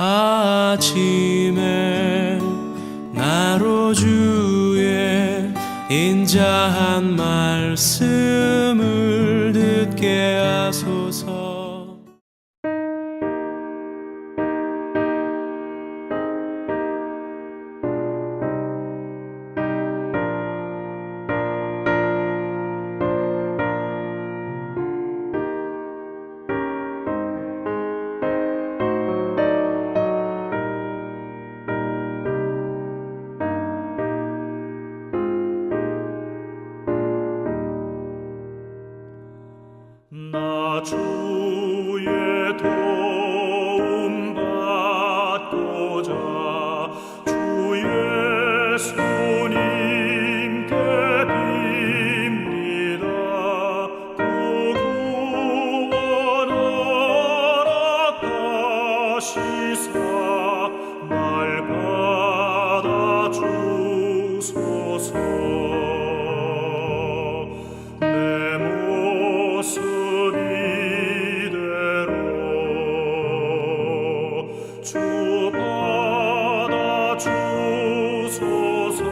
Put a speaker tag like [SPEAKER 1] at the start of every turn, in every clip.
[SPEAKER 1] 아침에 나로 주의 인자한 말씀을 듣게 하소서.
[SPEAKER 2] 나 주의 도움 받고자 주의 손님께 빕니다. 그 구원 허락하시사 날 받아주소서. 주 받아주소서.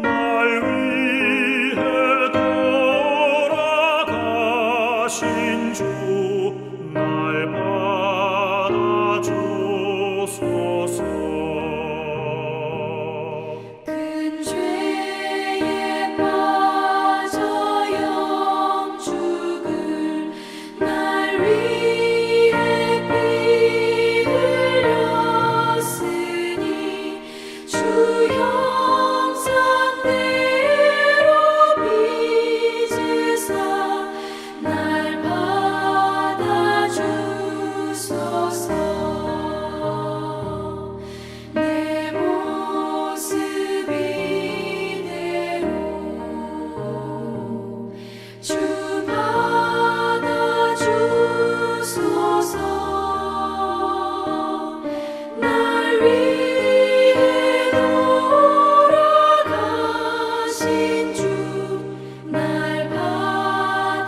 [SPEAKER 2] 날 위해 돌아가신 주 날 받아주소서.
[SPEAKER 3] 큰 죄에 빠져 영죽을 날 위해 피 흘렸으니 주 형상대로 빚으사 날 받아주소서. 내 모습 이대로 주 받아주소서. 날 위해 돌아가신 주 날 받아주소서.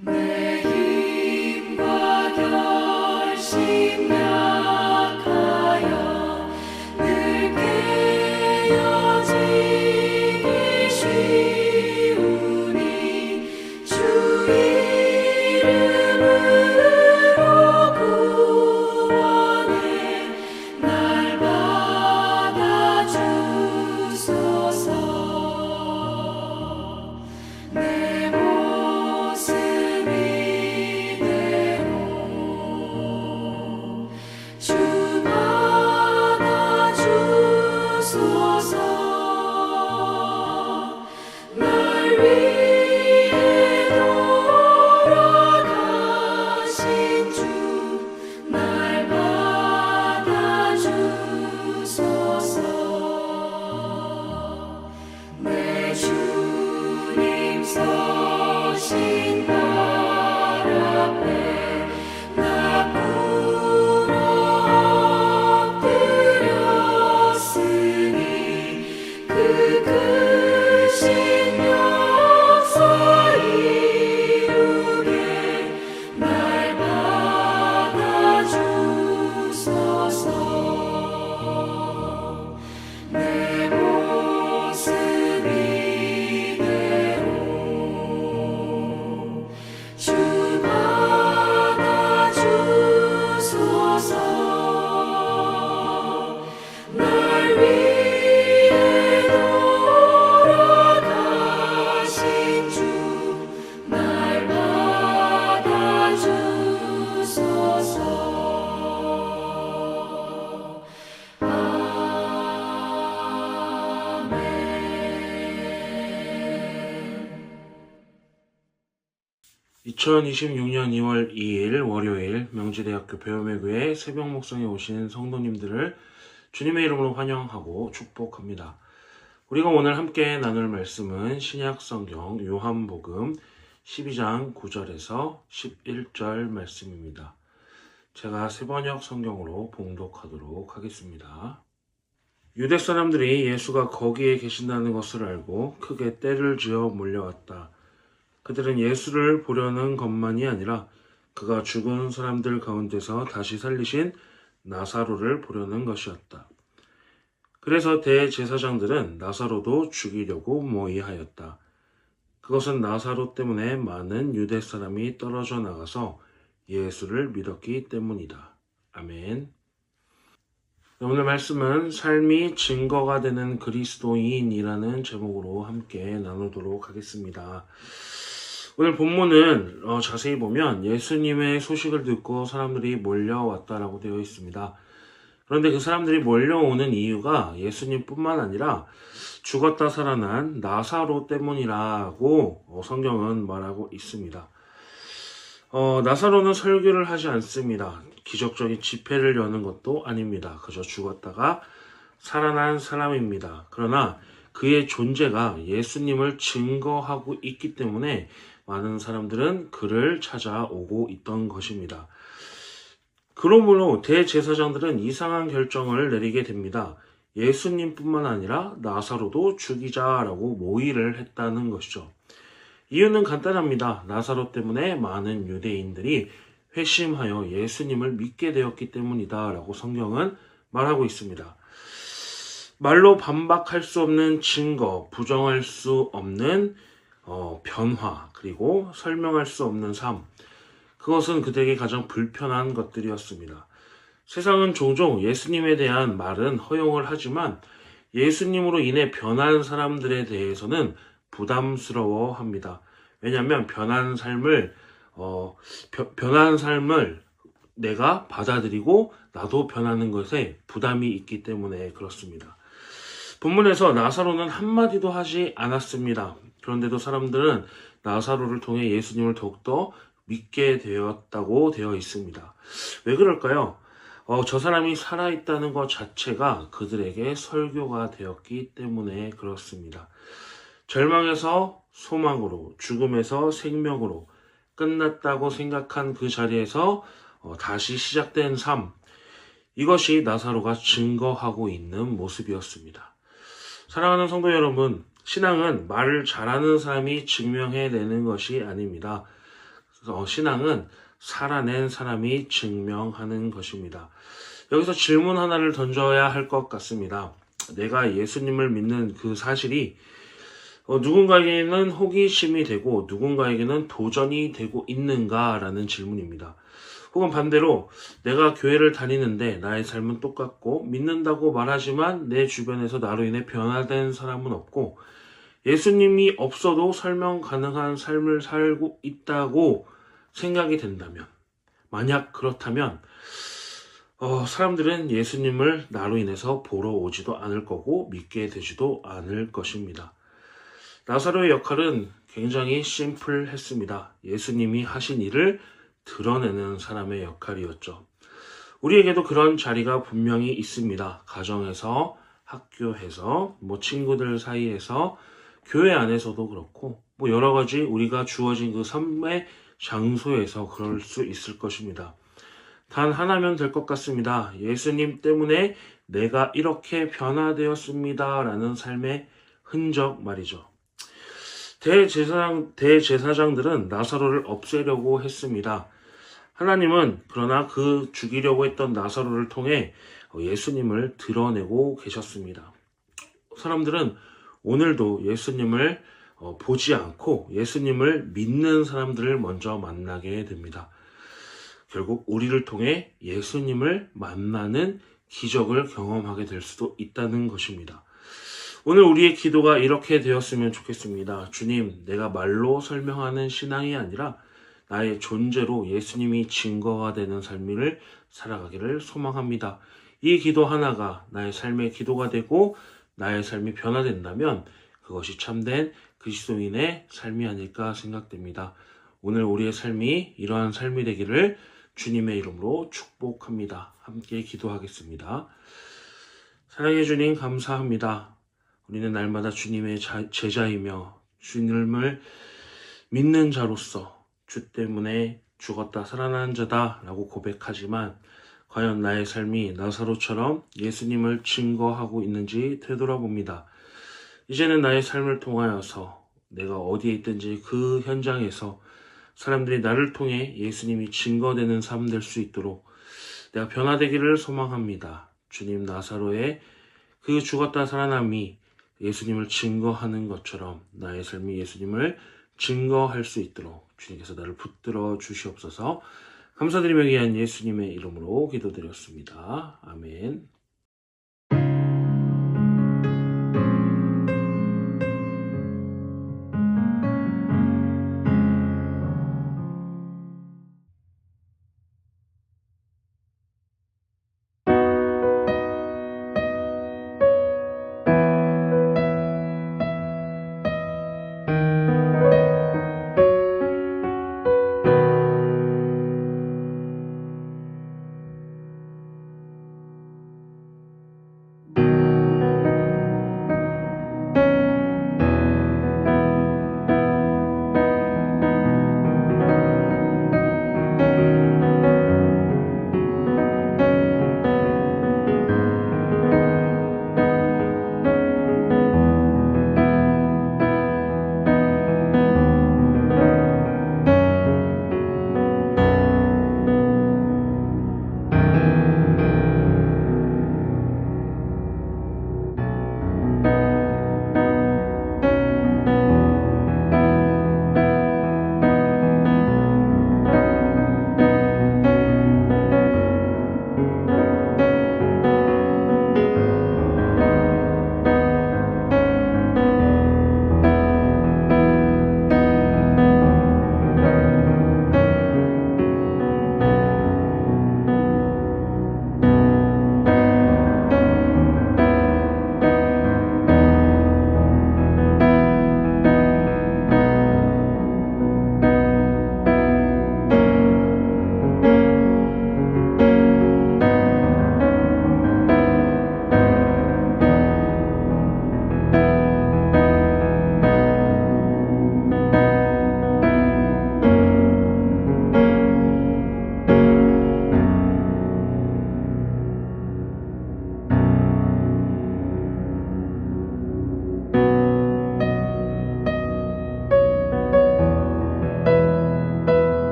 [SPEAKER 3] 내 힘과 결심 약하여 늘 깨어지기 쉬우니 주 이름으로 구원해 날 받아주소서. 내 모습 이대로 주 받아주소서. 날 위해 돌아가신 주 날 받아주소서. 내 주님 서신 발 앞에 나 꿇어 엎드렸으니 그 크신 역사 이루게 날 받아주소서. 내 모습 이대로 주 받아주소서. 날 위해 돌아가신 주 날 받아주소서. 아멘.
[SPEAKER 4] 2026년 2월 2일 월요일 명지대학교 배움의교회 새벽 목성에 오신 성도님들을 주님의 이름으로 환영하고 축복합니다. 우리가 오늘 함께 나눌 말씀은 신약성경 요한복음 12장 9절에서 11절 말씀입니다. 제가 세번역 성경으로 봉독하도록 하겠습니다. 유대 사람들이 예수가 거기에 계신다는 것을 알고 크게 떼를 지어 몰려왔다. 그들은 예수를 보려는 것만이 아니라 그가 죽은 사람들 가운데서 다시 살리신 나사로를 보려는 것이었다. 그래서 대제사장들은 나사로도 죽이려고 모의하였다. 그것은 나사로 때문에 많은 유대 사람이 떨어져 나가서 예수를 믿었기 때문이다. 아멘. 오늘 말씀은 삶이 증거가 되는 그리스도인이라는 제목으로 함께 나누도록 하겠습니다. 오늘 본문은 자세히 보면 예수님의 소식을 듣고 사람들이 몰려왔다라고 되어 있습니다. 그런데 그 사람들이 몰려오는 이유가 예수님뿐만 아니라 죽었다 살아난 나사로 때문이라고 성경은 말하고 있습니다. 나사로는 설교를 하지 않습니다. 기적적인 집회를 여는 것도 아닙니다. 그저 죽었다가 살아난 사람입니다. 그러나 그의 존재가 예수님을 증거하고 있기 때문에 많은 사람들은 그를 찾아오고 있던 것입니다. 그러므로 대제사장들은 이상한 결정을 내리게 됩니다. 예수님뿐만 아니라 나사로도 죽이자라고 모의를 했다는 것이죠. 이유는 간단합니다. 나사로 때문에 많은 유대인들이 회심하여 예수님을 믿게 되었기 때문이다 라고 성경은 말하고 있습니다. 말로 반박할 수 없는 증거, 부정할 수 없는 변화, 그리고 설명할 수 없는 삶, 그것은 그들에게 가장 불편한 것들이었습니다. 세상은 종종 예수님에 대한 말은 허용을 하지만 예수님으로 인해 변한 사람들에 대해서는 부담스러워합니다. 왜냐하면 변한 삶을 내가 받아들이고 나도 변하는 것에 부담이 있기 때문에 그렇습니다. 본문에서 나사로는 한마디도 하지 않았습니다. 그런데도 사람들은 나사로를 통해 예수님을 더욱더 믿게 되었다고 되어 있습니다. 왜 그럴까요? 저 사람이 살아있다는 것 자체가 그들에게 설교가 되었기 때문에 그렇습니다. 절망에서 소망으로, 죽음에서 생명으로 끝났다고 생각한 그 자리에서 다시 시작된 삶, 이것이 나사로가 증거하고 있는 모습이었습니다. 사랑하는 성도 여러분, 신앙은 말을 잘하는 사람이 증명해내는 것이 아닙니다. 신앙은 살아낸 사람이 증명하는 것입니다. 여기서 질문 하나를 던져야 할 것 같습니다. 내가 예수님을 믿는 그 사실이 누군가에게는 호기심이 되고 누군가에게는 도전이 되고 있는가라는 질문입니다. 혹은 반대로 내가 교회를 다니는데 나의 삶은 똑같고 믿는다고 말하지만 내 주변에서 나로 인해 변화된 사람은 없고 예수님이 없어도 설명 가능한 삶을 살고 있다고 생각이 된다면, 만약 그렇다면 사람들은 예수님을 나로 인해서 보러 오지도 않을 거고 믿게 되지도 않을 것입니다. 나사로의 역할은 굉장히 심플했습니다. 예수님이 하신 일을 드러내는 사람의 역할이었죠. 우리에게도 그런 자리가 분명히 있습니다. 가정에서, 학교에서, 친구들 사이에서, 교회 안에서도 그렇고 여러 가지 우리가 주어진 그 삶의 장소에서 그럴 수 있을 것입니다. 단 하나면 될 것 같습니다. 예수님 때문에 내가 이렇게 변화되었습니다 라는 삶의 흔적 말이죠. 대제사장들은 나사로를 없애려고 했습니다. 하나님은 그러나 그 죽이려고 했던 나사로를 통해 예수님을 드러내고 계셨습니다. 사람들은 오늘도 예수님을 보지 않고 예수님을 믿는 사람들을 먼저 만나게 됩니다. 결국 우리를 통해 예수님을 만나는 기적을 경험하게 될 수도 있다는 것입니다. 오늘 우리의 기도가 이렇게 되었으면 좋겠습니다. 주님, 내가 말로 설명하는 신앙이 아니라 나의 존재로 예수님이 증거가 되는 삶을 살아가기를 소망합니다. 이 기도 하나가 나의 삶의 기도가 되고 나의 삶이 변화된다면 그것이 참된 그리스도인의 삶이 아닐까 생각됩니다. 오늘 우리의 삶이 이러한 삶이 되기를 주님의 이름으로 축복합니다. 함께 기도하겠습니다. 사랑해 주님 감사합니다. 우리는 날마다 주님의 제자이며 주님을 믿는 자로서 주 때문에 죽었다 살아난 자다라고 고백하지만 과연 나의 삶이 나사로처럼 예수님을 증거하고 있는지 되돌아봅니다. 이제는 나의 삶을 통하여서 내가 어디에 있든지 그 현장에서 사람들이 나를 통해 예수님이 증거되는 삶 될 수 있도록 내가 변화되기를 소망합니다. 주님 나사로의 그 죽었다 살아남이 예수님을 증거하는 것처럼 나의 삶이 예수님을 증거할 수 있도록 주님께서 나를 붙들어 주시옵소서. 감사드리며 귀한 예수님의 이름으로 기도드렸습니다. 아멘.